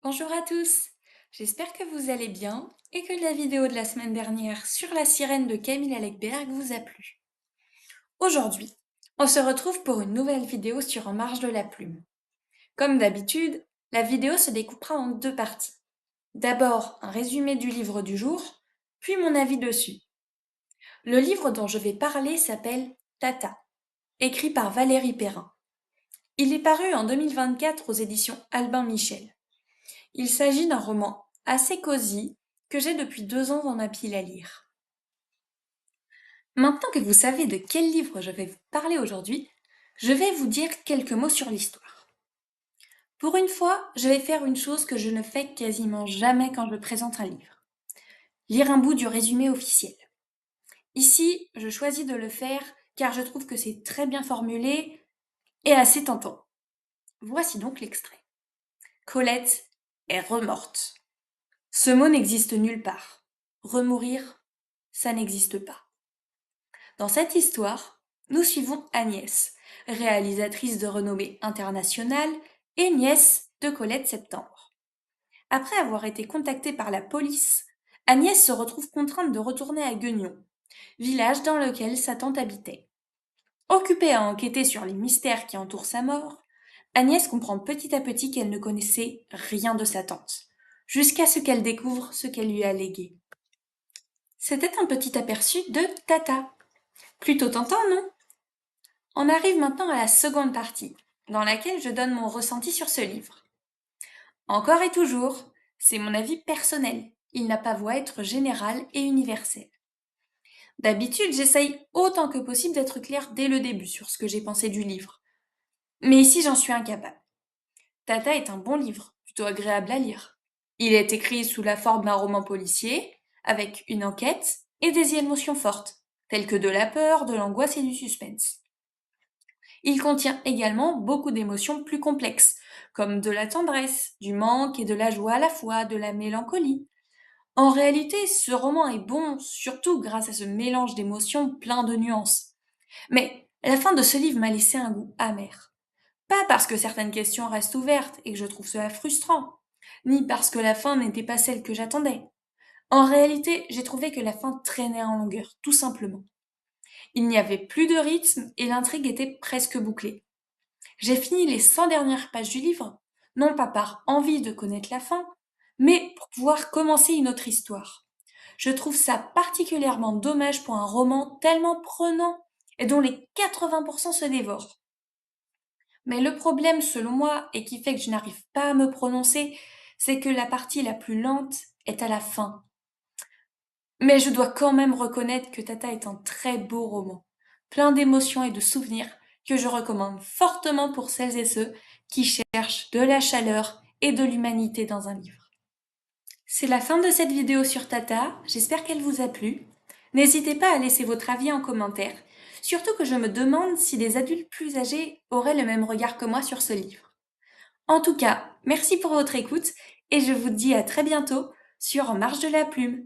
Bonjour à tous, j'espère que vous allez bien et que la vidéo de la semaine dernière sur la sirène de Camille Alekberg vous a plu. Aujourd'hui, on se retrouve pour une nouvelle vidéo sur En marge de la plume. Comme d'habitude, la vidéo se découpera en deux parties. D'abord un résumé du livre du jour, puis mon avis dessus. Le livre dont je vais parler s'appelle Tata, écrit par Valérie Perrin. Il est paru en 2024 aux éditions Albin Michel. Il s'agit d'un roman assez cosy que j'ai depuis 2 ans dans ma pile à lire. Maintenant que vous savez de quel livre je vais vous parler aujourd'hui, je vais vous dire quelques mots sur l'histoire. Pour une fois, je vais faire une chose que je ne fais quasiment jamais quand je présente un livre. Lire un bout du résumé officiel. Ici, je choisis de le faire car je trouve que c'est très bien formulé et assez tentant. Voici donc l'extrait. Colette est remorte. Ce mot n'existe nulle part. Remourir, ça n'existe pas. Dans cette histoire, nous suivons Agnès, réalisatrice de renommée internationale et nièce de Colette Septembre. Après avoir été contactée par la police, Agnès se retrouve contrainte de retourner à Guignon, village dans lequel sa tante habitait. Occupée à enquêter sur les mystères qui entourent sa mort, Agnès comprend petit à petit qu'elle ne connaissait rien de sa tante, jusqu'à ce qu'elle découvre ce qu'elle lui a légué. C'était un petit aperçu de Tata. Plutôt tentant, non? On arrive maintenant à la seconde partie, dans laquelle je donne mon ressenti sur ce livre. Encore et toujours, c'est mon avis personnel, il n'a pas voix à être général et universel. D'habitude, j'essaye autant que possible d'être claire dès le début sur ce que j'ai pensé du livre. Mais ici, j'en suis incapable. Tata est un bon livre, plutôt agréable à lire. Il est écrit sous la forme d'un roman policier, avec une enquête et des émotions fortes, telles que de la peur, de l'angoisse et du suspense. Il contient également beaucoup d'émotions plus complexes, comme de la tendresse, du manque et de la joie à la fois, de la mélancolie. En réalité, ce roman est bon surtout grâce à ce mélange d'émotions plein de nuances. Mais la fin de ce livre m'a laissé un goût amer. Pas parce que certaines questions restent ouvertes et que je trouve cela frustrant, ni parce que la fin n'était pas celle que j'attendais. En réalité, j'ai trouvé que la fin traînait en longueur, tout simplement. Il n'y avait plus de rythme et l'intrigue était presque bouclée. J'ai fini les 100 dernières pages du livre, non pas par envie de connaître la fin, mais pour pouvoir commencer une autre histoire. Je trouve ça particulièrement dommage pour un roman tellement prenant et dont les 80% se dévorent. Mais le problème, selon moi, et qui fait que je n'arrive pas à me prononcer, c'est que la partie la plus lente est à la fin. Mais je dois quand même reconnaître que Tata est un très beau roman, plein d'émotions et de souvenirs que je recommande fortement pour celles et ceux qui cherchent de la chaleur et de l'humanité dans un livre. C'est la fin de cette vidéo sur Tata, j'espère qu'elle vous a plu. N'hésitez pas à laisser votre avis en commentaire, surtout que je me demande si des adultes plus âgés auraient le même regard que moi sur ce livre. En tout cas, merci pour votre écoute et je vous dis à très bientôt sur En marge de la plume.